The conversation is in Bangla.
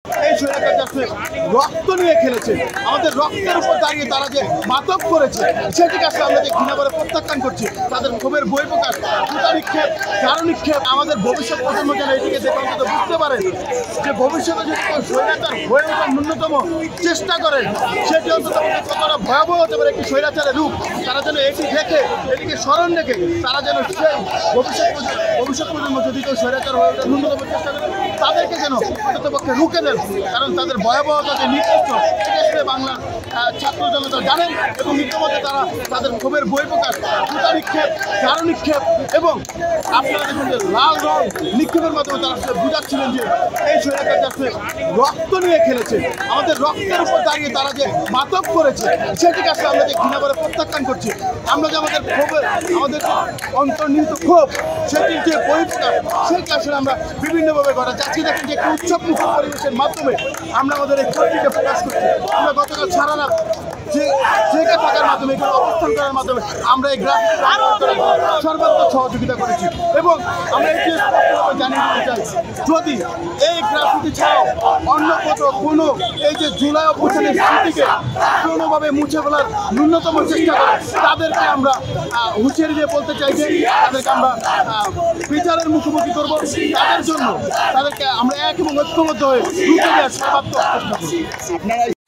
এই স্বৈরাচার আসলে রক্ত নিয়ে খেলেছে, আমাদের রক্তের উপর দাঁড়িয়ে তারা যে মাতক করেছে সেটিকে আসলে আমরা যে ঘৃণা করে প্রত্যাখ্যান করছি। তাদের ক্ষোভের বহিঃপ্রকাশ, জুতা নিক্ষেপ, ঝাড়ু নিক্ষেপ, আমাদের ভবিষ্যৎ প্রজন্ম যেন এটিকে দেখে অন্তত বুঝতে পারেন যে ভবিষ্যতে যদি কেউ স্বৈরাচার হয়ে ওঠার ন্যূনতম চেষ্টা করেন সেটি অন্তত কতটা ভয়াবহ হতে পারে একটি স্বৈরাচারের রূপ। তারা যেন এটি দেখে, এটিকে স্মরণ রেখে তারা যেন সেই ভবিষ্যৎ প্রজন্ম যদি কেউ স্বৈরাচার হয়ে ওঠার ন্যূনতম চেষ্টা করে তাদেরকে যেন অন্ততপক্ষে রুখে দেন। কারণ তাদের ভয়াবহতা যে নির্দিষ্ট আসলে বাংলার ছাত্র জনতা জানেন এবং ইতিমধ্যে তারা তাদের ক্ষোভের বহিঃপ্রকাশ, জুতা নিক্ষেপ, ঝাড়ু নিক্ষেপ এবং আপনারা দেখুন যে লাল রং নিক্ষেপের মাধ্যমে তারা আসলে বুঝাচ্ছিলেন যে এই স্বৈরাচার আসলে রক্ত নিয়ে খেলেছে, আমাদের রক্তের উপর দাঁড়িয়ে তারা যে মাতক করেছে সেটিকে আসলে আমরা যে ঘৃণা করে প্রত্যাখ্যান করছি। আমরা যে আমাদের ক্ষোভের, আমাদের অন্তর্নিহিত ক্ষোভ সেটির যে বহিঃপ্রকাশ সেটি আসলে আমরা বিভিন্নভাবে ঘটাচ্ছি। আজকে দেখেন যে একটি উৎসবমুখর পরিবেশের মাধ্যমে আমরা আমাদের এই ক্ষোভটিকে প্রকাশ করছি। আমরা গতকাল সারা রাত জেগে থাকার মাধ্যমে, এখানে অবস্থান করার মাধ্যমে আমরা এই গ্রাফিক সর্বাত্মক সহযোগিতা করেছি এবং আমরা এটি স্পষ্টভাবে জানিয়ে দিতে চাই, যদি এই গ্রাফিতি ছাড়াও অন্য কোনো এই যে জুলাই অভ্যুত্থানের স্মৃতিকে কোনোভাবে মুছে ফেলার ন্যূনতম চেষ্টা করে তাদেরকে আমরা হুঁশিয়ারি দিয়ে বলতে চাই যে তাদেরকে আমরা বিচারের মুখোমুখি করবো। তাদের জন্য তাদেরকে আমরা এক এবং ঐক্যবদ্ধ হয়ে রুখে দেওয়ার সর্বাত্মক চেষ্টা করব।